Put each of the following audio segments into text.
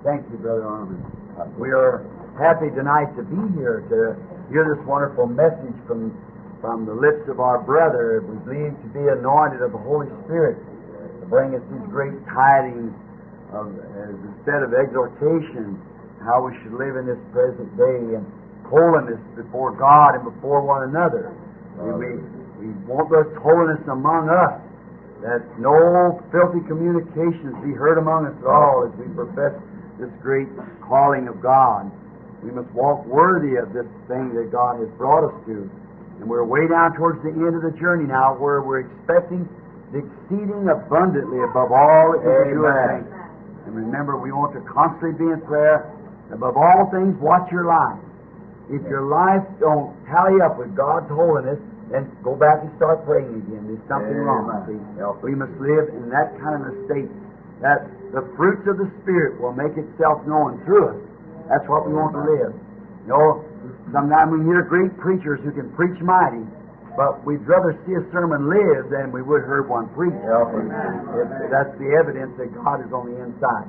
Thank you, Brother Armin. We are happy tonight to be here to hear this wonderful message from the lips of our brother. We believe to be anointed of the Holy Spirit to bring us these great tidings of, instead of exhortation, how we should live in this present day and holiness before God and before one another. We want this holiness among us, that no filthy communications be heard among us at all as we profess this great calling of God. We must walk worthy of this thing that God has brought us to. And we're way down towards the end of the journey now, where we're expecting the exceeding abundantly above all that we can do and think. And remember, we want to constantly be in prayer. Above all things, watch your life. If your life don't tally up with God's holiness, then go back and start praying again. There's something wrong. See? We must live in that kind of a state that the fruits of the Spirit will make itself known through us. That's what we want to live. You know, sometimes we hear great preachers who can preach mighty, but we'd rather see a sermon live than we would hear one preach. That's the evidence that God is on the inside.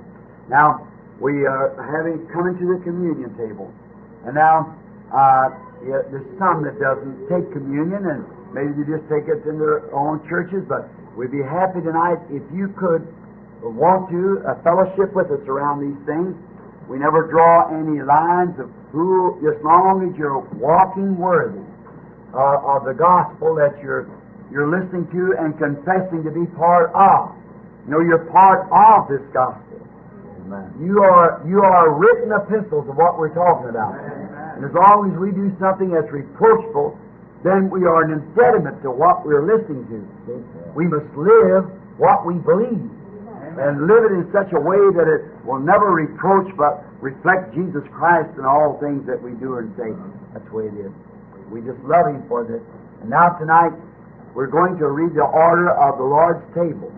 Now, we are coming to the communion table. And now, there's some that doesn't take communion, and maybe they just take it in their own churches, but we'd be happy tonight if you could want to fellowship with us around these things. We never draw any lines of who, just long as you're walking worthy of the gospel that you're listening to and confessing to be part of. You know, you're part of this gospel. Amen. You are written epistles of what we're talking about. Amen. And as long as we do something that's reproachful, then we are an impediment to what we're listening to. See? We must live what we believe. And live it in such a way that it will never reproach but reflect Jesus Christ in all things that we do and say. That's the way it is. We just love Him for this. And now tonight, we're going to read the order of the Lord's table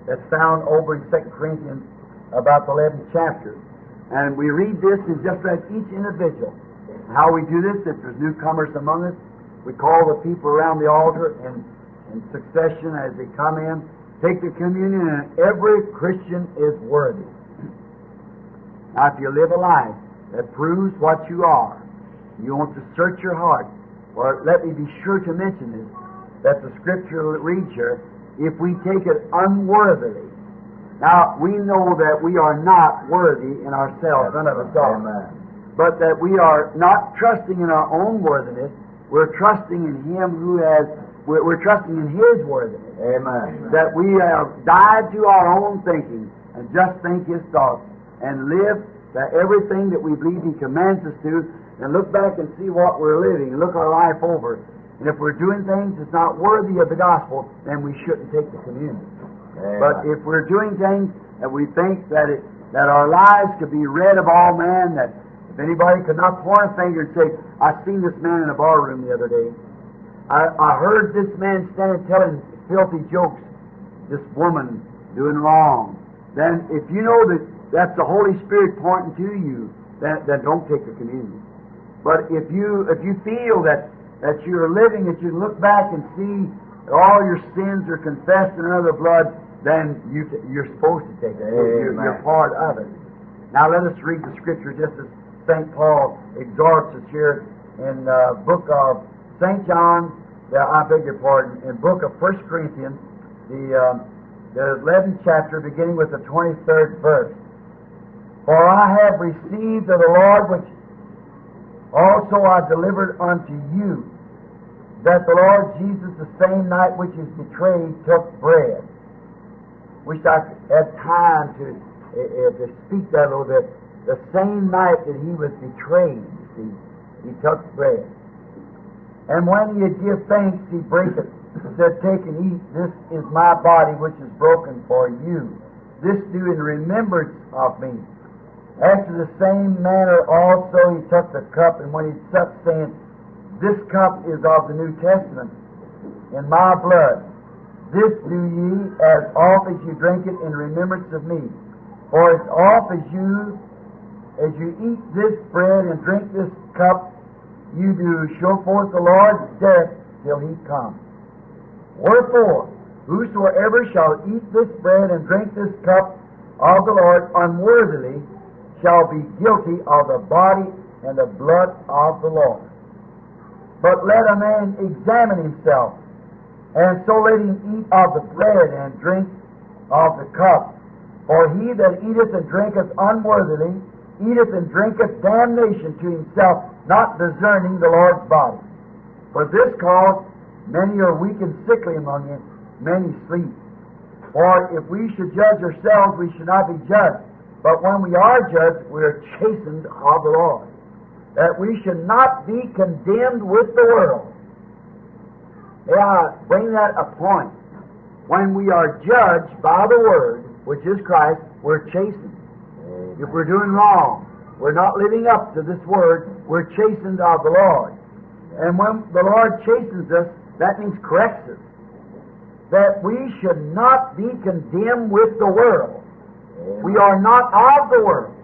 that's found over in 2 Corinthians about the 11th chapter. And we read this and just let each individual. How we do this, if there's newcomers among us, we call the people around the altar in succession as they come in. Take the communion, and every Christian is worthy. Now, if you live a life that proves what you are, you want to search your heart. Or let me be sure to mention this, that the Scripture reads here, if we take it unworthily. Now, we know that we are not worthy in ourselves, none of us are. But that we are not trusting in our own worthiness, we're trusting in Him who has we're trusting in His worthiness. Amen. That we have died to our own thinking and just think His thoughts and live that everything that we believe He commands us to, and look back and see what we're living and look our life over. And if we're doing things that's not worthy of the gospel, then we shouldn't take the communion. Amen. But if we're doing things that we think that our lives could be read of all men, that if anybody could not point a finger and say, I seen this man in a bar room the other day. I heard this man standing telling filthy jokes, this woman doing wrong. Then if you know that that's the Holy Spirit pointing to you, then don't take the communion. But if you feel that you're living, that you look back and see that all your sins are confessed in another blood, then you're supposed to take it. You're part of it. Now let us read the Scripture just as St. Paul exhorts us here in the book of St. John, I beg your pardon, in book of 1 Corinthians, the 11th chapter, beginning with the 23rd verse. For I have received of the Lord which also I delivered unto you, that the Lord Jesus, the same night which is betrayed, took bread. Wish I had time to speak that a little bit. The same night that He was betrayed, you see, He took bread. And when He had give thanks, He brake it, and said, Take and eat, this is my body which is broken for you. This do in remembrance of me. After the same manner also He took the cup, and when He supped, saying, This cup is of the New Testament in my blood. This do ye as oft as you drink it in remembrance of me. For as oft as you eat this bread and drink this cup, you do show forth the Lord's death till He come. Wherefore, whosoever shall eat this bread and drink this cup of the Lord unworthily shall be guilty of the body and the blood of the Lord. But let a man examine himself, and so let him eat of the bread and drink of the cup. For he that eateth and drinketh unworthily eateth and drinketh damnation to himself, not discerning the Lord's body. For this cause many are weak and sickly among you, many sleep. For if we should judge ourselves, we should not be judged. But when we are judged, we are chastened of the Lord, that we should not be condemned with the world. May I bring that a point? When we are judged by the Word, which is Christ, we're chastened. If we're doing wrong, we're not living up to this Word, we're chastened of the Lord. And when the Lord chastens us, that means corrects us. That we should not be condemned with the world. We are not of the world.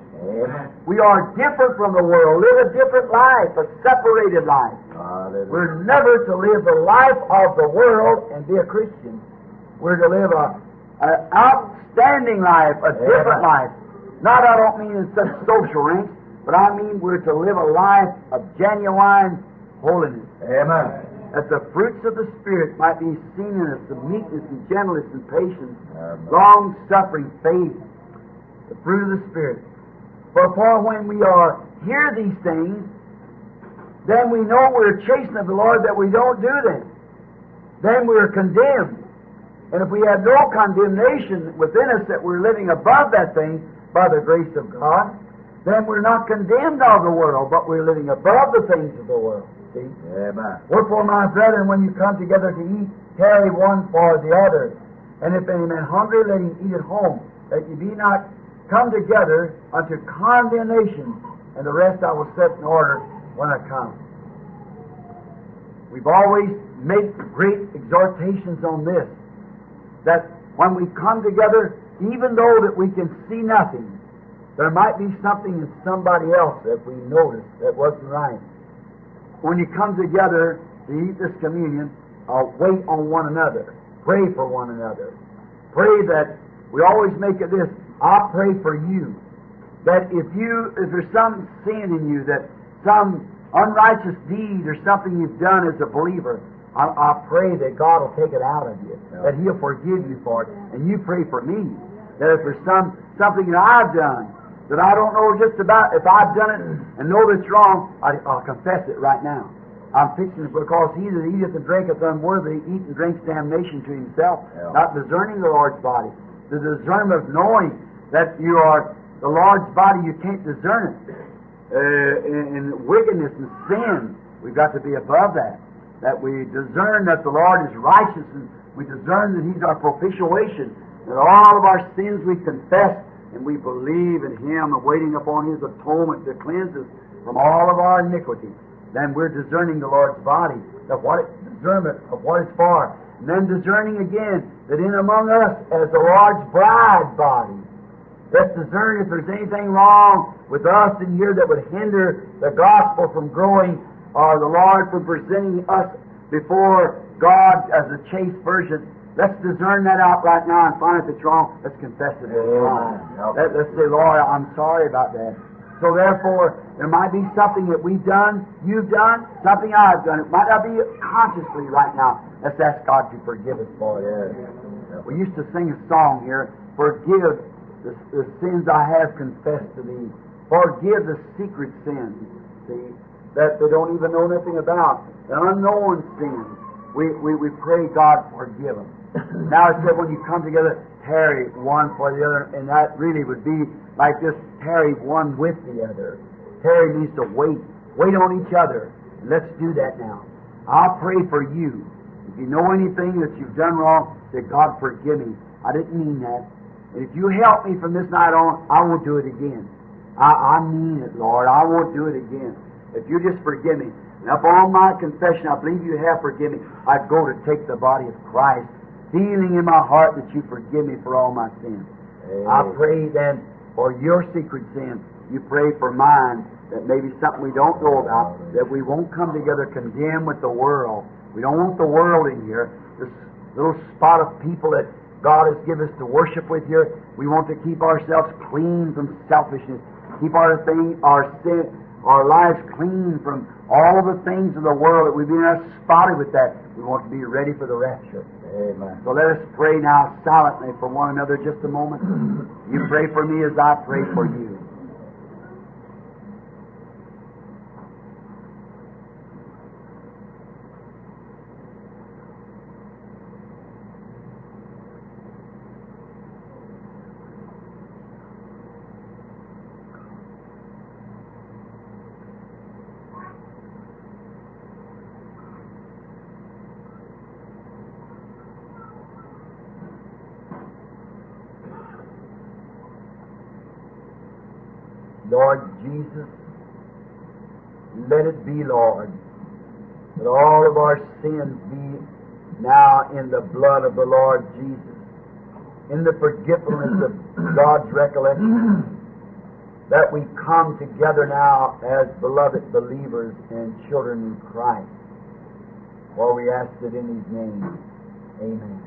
We are different from the world, live a different life, a separated life. We're never to live the life of the world and be a Christian. We're to live an outstanding life, a different life. Not, I don't mean in such social ranks, but I mean we're to live a life of genuine holiness. Amen. That the fruits of the Spirit might be seen in us, the meekness and gentleness and patience, long-suffering, faith, the fruit of the Spirit. For when we hear these things, then we know we're chastened of the Lord that we don't do them. Then we're condemned. And if we have no condemnation within us that we're living above that thing by the grace of God, then we're not condemned of the world, but we're living above the things of the world. See? Amen. Wherefore, my brethren, when you come together to eat, tarry one for the other. And if any man hungry, let him eat at home, that ye be not come together unto condemnation, and the rest I will set in order when I come. We've always made great exhortations on this, that when we come together, even though that we can see nothing, there might be something in somebody else that we noticed that wasn't right. When you come together to eat this communion, wait on one another. Pray for one another. Pray that, we always make it this, I pray for you, that if there's some sin in you, that some unrighteous deed or something you've done as a believer, I pray that God will take it out of you, that He'll forgive you for it, and you pray for me, that if there's something that I've done that I don't know just about, if I've done it and know that's wrong, I'll confess it right now. I'm fixing it, because he that eateth and drinketh unworthily eat and drinks damnation to himself, not discerning the Lord's body. The discernment of knowing that you are the Lord's body, you can't discern it. In wickedness and sin, we've got to be above that. That we discern that the Lord is righteous, and we discern that He's our propitiation, that all of our sins we confess, and we believe in Him, and waiting upon His atonement to cleanse us from all of our iniquity. Then we're discerning the Lord's body, discernment of what it's for. And then discerning again that in among us as the Lord's bride body, let's discern if there's anything wrong with us in here that would hinder the gospel from growing, or the Lord from presenting us before God as a chaste virgin. Let's discern that out right now and find if it's wrong. Let's confess it is wrong. Let's say, Lord, I'm sorry about that. So therefore, there might be something that we've done, you've done, something I've done. It might not be consciously right now. Let's ask God to forgive us for it. We used to sing a song here, forgive the sins I have confessed to Thee. Forgive the secret sins, see, that they don't even know nothing about. The unknown sins. We pray, God, forgive them. Now it said when you come together, tarry one for the other, and that really would be like just tarry one with the other. Tarry means to wait. Wait on each other. Let's do that now. I'll pray for you. If you know anything that you've done wrong, say, God, forgive me. I didn't mean that. And if you help me from this night on, I won't do it again. I mean it, Lord. I won't do it again. If you just forgive me. And upon my confession, I believe you have forgiven me. I go to take the body of Christ, feeling in my heart that you forgive me for all my sins. I pray then for your secret sins. You pray for mine, that maybe something we don't know about, that we won't come together condemned with the world. We don't want the world in here. This little spot of people that God has given us to worship with here, we want to keep ourselves clean from selfishness. Keep our lives clean from all the things of the world that we've been spotted with that. We want to be ready for the rapture. Amen. So let us pray now silently for one another just a moment. You pray for me as I pray for you. Lord Jesus, let it be, Lord, that all of our sins be now in the blood of the Lord Jesus, in the forgetfulness of God's recollection, that we come together now as beloved believers and children in Christ. For we ask it in His name. Amen.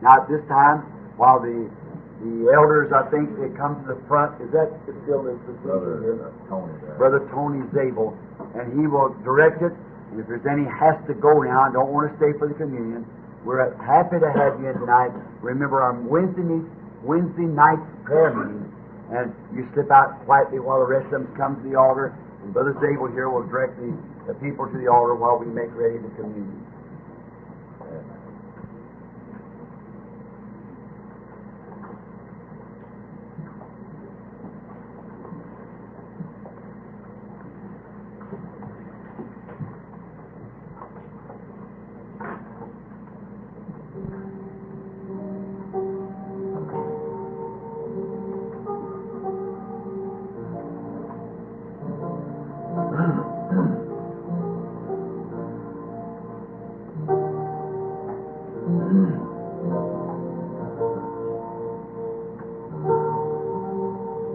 Now at this time, while the elders, I think, they come to the front. Is that still the procedure here? Brother Tony Zabel, and he will direct it. And if there's any has to go now, don't want to stay for the communion, we're happy to have you in tonight. Remember our Wednesday night prayer meeting, and you slip out quietly while the rest of them come to the altar. And Brother Zabel here will direct the people to the altar while we make ready the communion.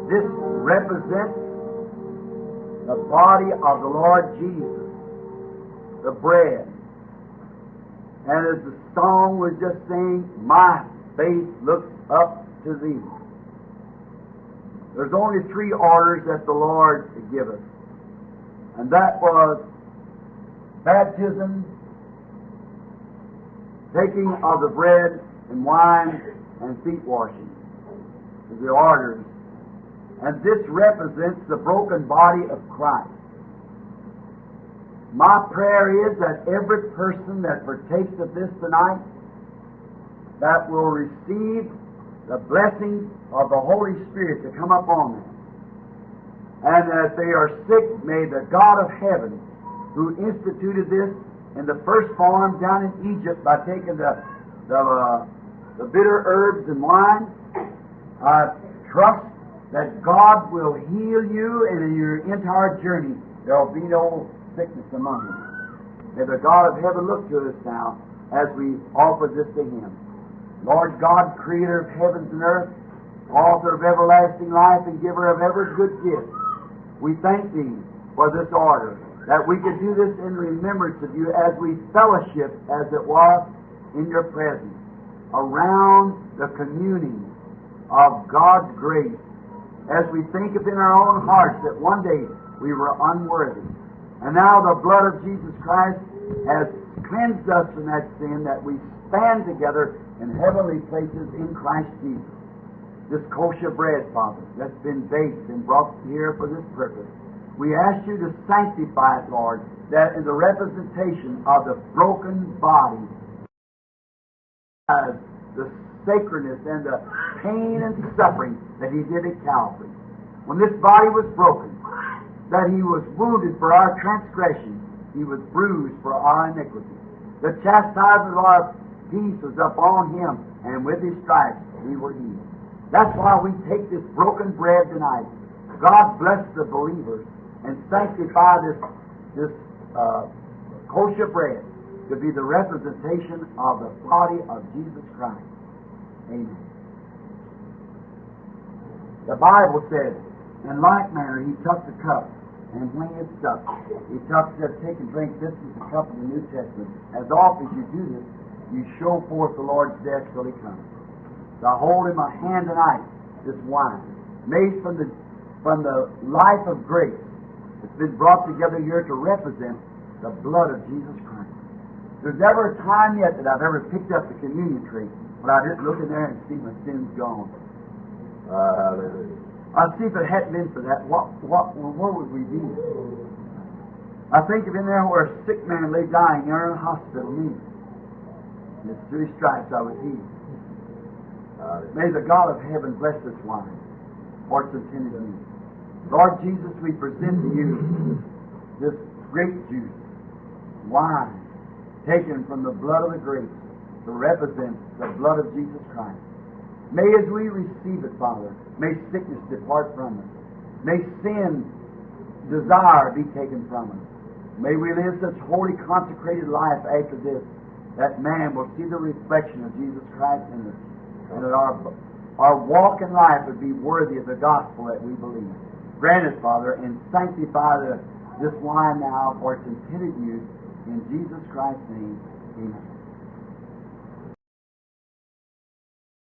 This represents the body of the Lord Jesus, the bread. And as the song was just saying, my faith looks up to Thee. There's only three orders that the Lord gave us, and that was baptism, taking of the bread and wine, and feet washing. The orders. And this represents the broken body of Christ. My prayer is that every person that partakes of this tonight, that will receive the blessing of the Holy Spirit to come upon them. And that they are sick, may the God of heaven, who instituted this in the first form down in Egypt by taking the bitter herbs and wine, trust that God will heal you, and in your entire journey there will be no sickness among you. May the God of heaven look to us now as we offer this to Him. Lord God, Creator of heavens and earth, Author of everlasting life and Giver of every good gift, we thank Thee for this order, that we could do this in remembrance of You as we fellowship, as it was, in Your presence, around the communing of God's grace, as we think of in our own hearts that one day we were unworthy. And now the blood of Jesus Christ has cleansed us from that sin, that we stand together in heavenly places in Christ Jesus. This kosher bread, Father, that's been baked and brought here for this purpose, we ask You to sanctify it, Lord, that in the representation of the broken body, the sacredness and the pain and suffering that He did at Calvary. When this body was broken, that He was wounded for our transgression, He was bruised for our iniquity. The chastisement of our peace was upon Him, and with His stripes we were healed. That's why we take this broken bread tonight. God bless the believers and sanctify this kosher bread to be the representation of the body of Jesus Christ. Amen. The Bible says, in like manner He took the cup, and when He had supped, He said, take and drink, this is the cup of the New Testament. As often as you do this, you show forth the Lord's death till He comes. So I hold in my hand tonight this wine, made from the life of grace. It's been brought together here to represent the blood of Jesus Christ. There's never a time yet that I've ever picked up the communion tray when I just look in there and see my sins gone. I see if it hadn't been for that, where would we be? I think of in there where a sick man lay dying there in a hospital, me. And it's through his stripes I was healed. May the God of heaven bless this wine, for it's intended to me. Lord Jesus, we present to you this grape juice, wine, taken from the blood of the grapes to represent the blood of Jesus Christ. May as we receive it, Father, may sickness depart from us. May sin, desire be taken from us. May we live such holy, consecrated life after this that man will see the reflection of Jesus Christ in us, and that our walk in life would be worthy of the gospel that we believe. Grant it, Father, and sanctify this wine now for its intended use. In Jesus Christ's name, amen.